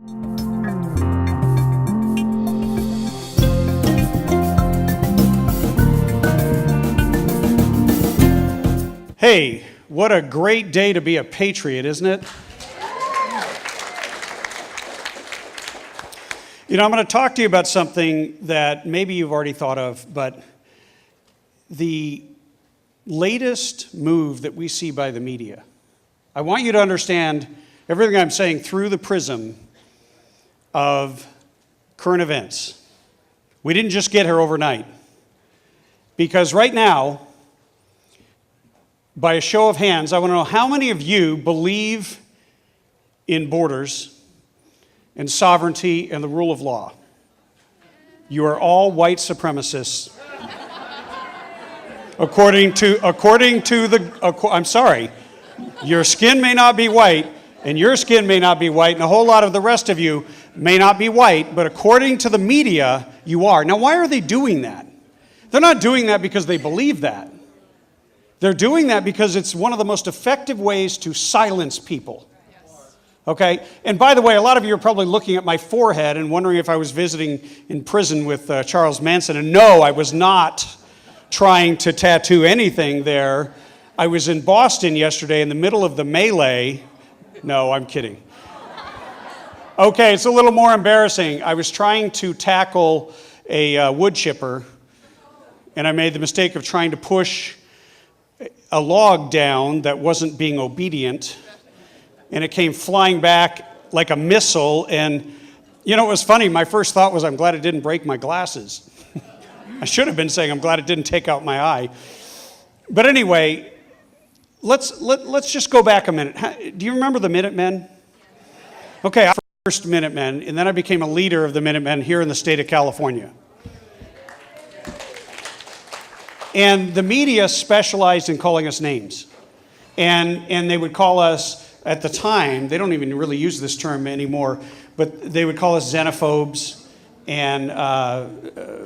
Hey, what a great day to be a patriot, isn't it? You know, I'm going to talk to you about something that maybe you've already thought of, but the latest move that we see by the media. I want you to understand everything I'm saying through the prism of current events. We didn't just get here overnight. Because right now, by a show of hands, I want to know how many of you believe in borders and sovereignty and the rule of law. You are all white supremacists. According to I'm sorry, your skin may not be white, and your skin may not be white, and a whole lot of the rest of you may not be white, but according to the media, you are. Now, why are they doing that? They're not doing that because they believe that. They're doing that because it's one of the most effective ways to silence people. Okay? And by the way, a lot of you are probably looking at my forehead and wondering if I was visiting in prison with Charles Manson. And no, I was not trying to tattoo anything there. I was in Boston yesterday in the middle of the melee. No, I'm kidding. Okay, it's a little more embarrassing. I was trying to tackle a wood chipper, and I made the mistake of trying to push a log down that wasn't being obedient, and it came flying back like a missile. And you know, it was funny. My first thought was, I'm glad it didn't break my glasses. I should have been saying, I'm glad it didn't take out my eye. But anyway, let's just go back a minute. Do you remember the Minutemen? Okay, I was the first Minutemen, and then I became a leader of the Minutemen here in the state of California. And the media specialized in calling us names. And they would call us, at the time, they don't even really use this term anymore, but they would call us xenophobes and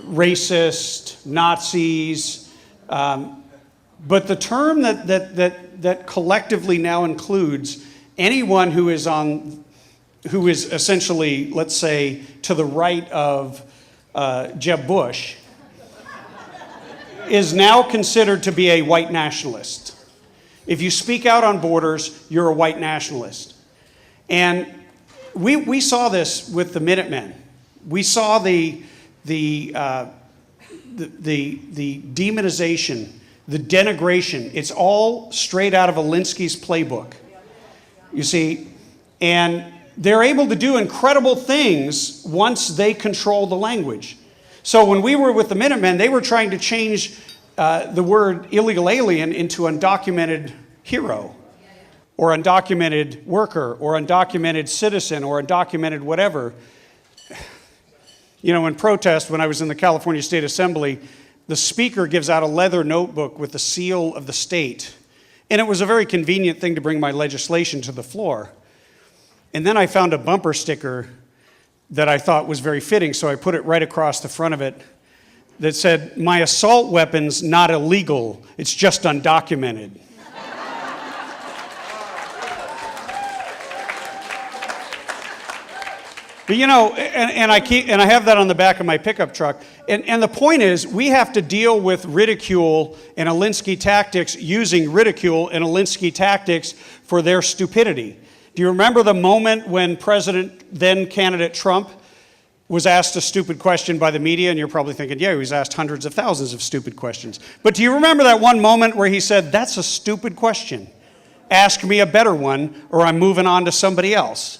racist, Nazis. But the term that collectively now includes anyone who is essentially, let's say, to the right of Jeb Bush, is now considered to be a white nationalist. If you speak out on borders, you're a white nationalist. And we saw this with the Minutemen. We saw the demonization, the denigration. It's all straight out of Alinsky's playbook. You see, and they're able to do incredible things once they control the language. So when we were with the Minutemen, they were trying to change the word illegal alien into undocumented hero, or undocumented worker, or undocumented citizen, or undocumented whatever. You know, in protest, when I was in the California State Assembly, the speaker gives out a leather notebook with the seal of the state. And it was a very convenient thing to bring my legislation to the floor. And then I found a bumper sticker that I thought was very fitting, so I put it right across the front of it that said, "My assault weapon's not illegal, it's just undocumented." But you know, and I have that on the back of my pickup truck. And the point is, we have to deal with ridicule and Alinsky tactics using ridicule and Alinsky tactics for their stupidity. Do you remember the moment when then candidate Trump was asked a stupid question by the media? And you're probably thinking, yeah, he was asked hundreds of thousands of stupid questions. But do you remember that one moment where he said, "That's a stupid question. Ask me a better one, or I'm moving on to somebody else."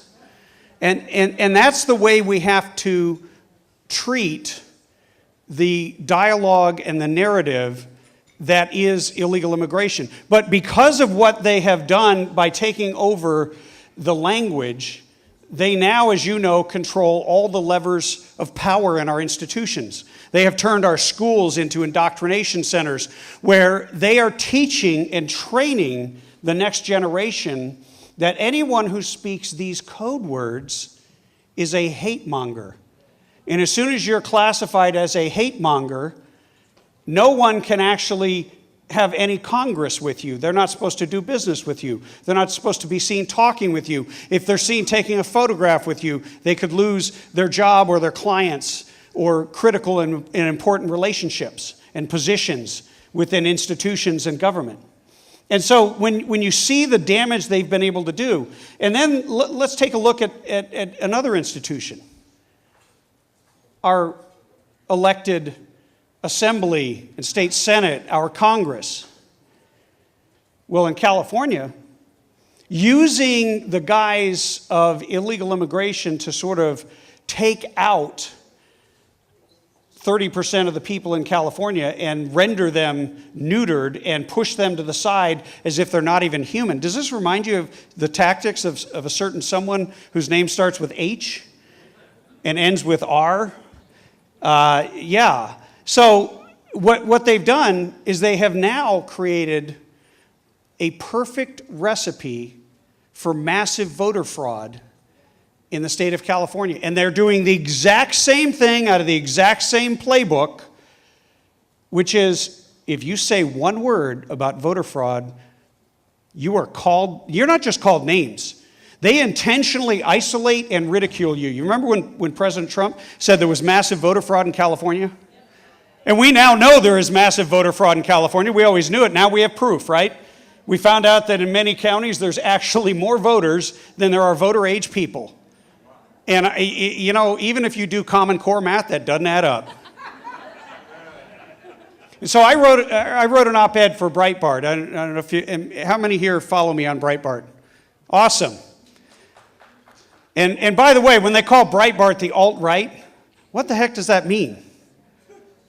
And that's the way we have to treat the dialogue and the narrative that is illegal immigration. But because of what they have done by taking over the language, they now, as you know, control all the levers of power in our institutions. They have turned our schools into indoctrination centers where they are teaching and training the next generation that anyone who speaks these code words is a hate monger. And as soon as you're classified as a hate monger, no one can actually have any congress with you. They're not supposed to do business with you. They're not supposed to be seen talking with you. If they're seen taking a photograph with you, they could lose their job or their clients or critical and important relationships and positions within institutions and government. And so when you see the damage they've been able to do, and then let's take a look at another institution. Our elected assembly and state senate, our Congress. Well, in California, using the guise of illegal immigration to sort of take out 30% of the people in California and render them neutered and push them to the side as if they're not even human. Does this remind you of the tactics of a certain someone whose name starts with H and ends with R? Yeah. So what they've done is they have now created a perfect recipe for massive voter fraud in the state of California. And they're doing the exact same thing out of the exact same playbook, which is if you say one word about voter fraud, you're not just called names. They intentionally isolate and ridicule you. You remember when President Trump said there was massive voter fraud in California? And we now know there is massive voter fraud in California. We always knew it. Now we have proof, right? We found out that in many counties there's actually more voters than there are voter age people. And, you know, even if you do Common Core math, that doesn't add up. So I wrote an op-ed for Breitbart. I don't know if you, and how many here follow me on Breitbart? Awesome. And by the way, when they call Breitbart the alt-right, what the heck does that mean?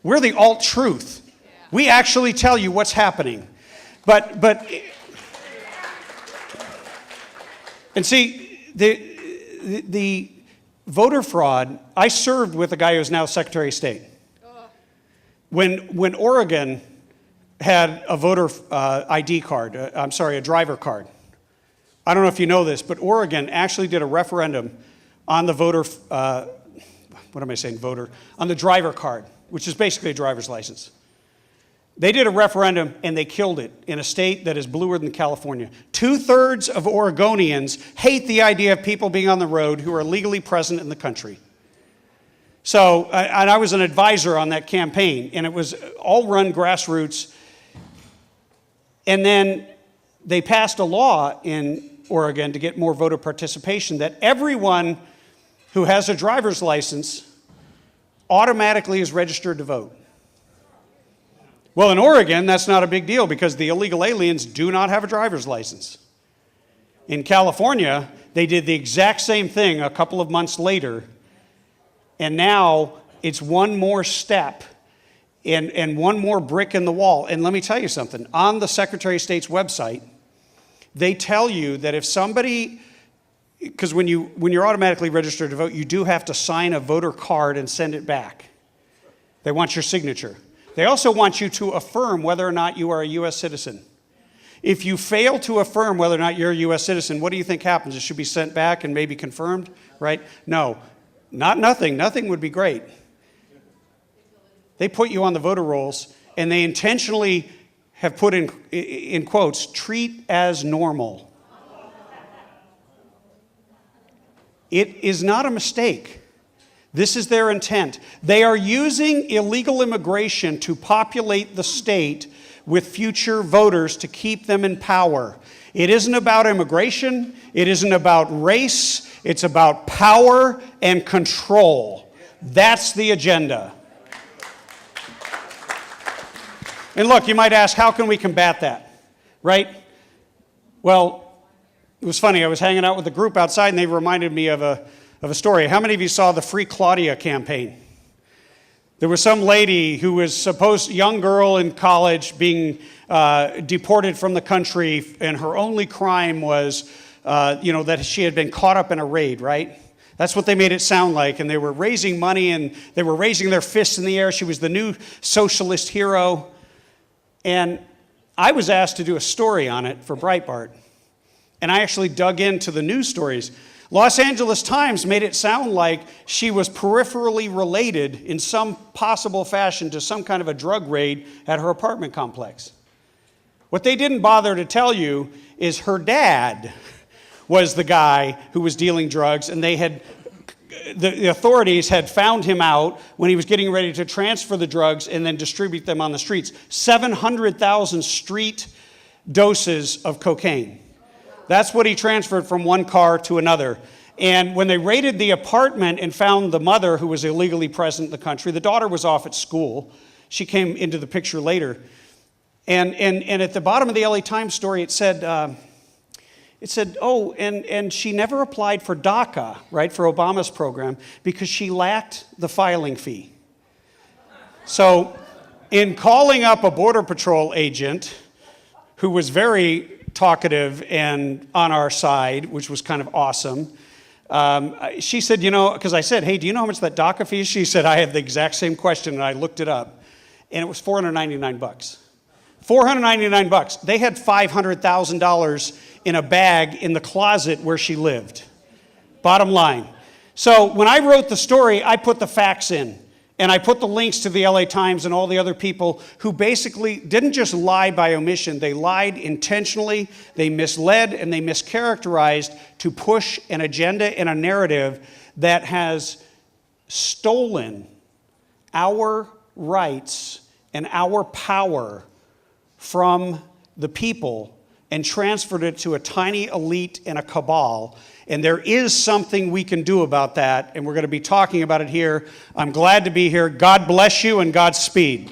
We're the alt-truth. We actually tell you what's happening. But and see, the voter fraud, I served with a guy who's now Secretary of State. When Oregon had a voter ID card, a driver card. I don't know if you know this, but Oregon actually did a referendum on the voter, on the driver card, which is basically a driver's license. They did a referendum and they killed it in a state that is bluer than California. 2/3 of Oregonians hate the idea of people being on the road who are legally present in the country. So, and I was an advisor on that campaign, and it was all run grassroots. And then they passed a law in Oregon to get more voter participation that everyone who has a driver's license automatically is registered to vote. Well, in Oregon, that's not a big deal because the illegal aliens do not have a driver's license. In California, they did the exact same thing a couple of months later, and now it's one more step and one more brick in the wall. And let me tell you something. On the Secretary of State's website, they tell you that if somebody, because when you're automatically registered to vote, you do have to sign a voter card and send it back. They want your signature. They also want you to affirm whether or not you are a U.S. citizen. If you fail to affirm whether or not you're a U.S. citizen, what do you think happens? It should be sent back and maybe confirmed, right? No, not nothing. Nothing would be great. They put you on the voter rolls, and they intentionally have put in quotes, treat as normal. It is not a mistake. This is their intent. They are using illegal immigration to populate the state with future voters to keep them in power. It isn't about immigration. It isn't about race. It's about power and control. That's the agenda. And look, you might ask, how can we combat that? Right? Well, it was funny. I was hanging out with a group outside, and they reminded me of a story. How many of you saw the Free Claudia campaign? There was some lady who was young girl in college being deported from the country, and her only crime was, that she had been caught up in a raid, right? That's what they made it sound like, and they were raising money, and they were raising their fists in the air. She was the new socialist hero, and I was asked to do a story on it for Breitbart, and I actually dug into the news stories. Los Angeles Times made it sound like she was peripherally related in some possible fashion to some kind of a drug raid at her apartment complex. What they didn't bother to tell you is her dad was the guy who was dealing drugs, and the authorities had found him out when he was getting ready to transfer the drugs and then distribute them on the streets. 700,000 street doses of cocaine. That's what he transferred from one car to another. And when they raided the apartment and found the mother, who was illegally present in the country, the daughter was off at school. She came into the picture later. And at the bottom of the LA Times story, it said, oh, and she never applied for DACA, right, for Obama's program, because she lacked the filing fee. So in calling up a Border Patrol agent who was very talkative and on our side, which was kind of awesome, she said, because I said, hey, do you know how much that DACA fee is? She said, I have the exact same question, and I looked it up, and it was $499. $499. They had $500,000 in a bag in the closet where she lived. Bottom line. So when I wrote the story, I put the facts in. And I put the links to the LA Times and all the other people who basically didn't just lie by omission. They lied intentionally, they misled, and they mischaracterized to push an agenda and a narrative that has stolen our rights and our power from the people and transferred it to a tiny elite and a cabal. And there is something we can do about that, and we're going to be talking about it here. I'm glad to be here. God bless you and Godspeed.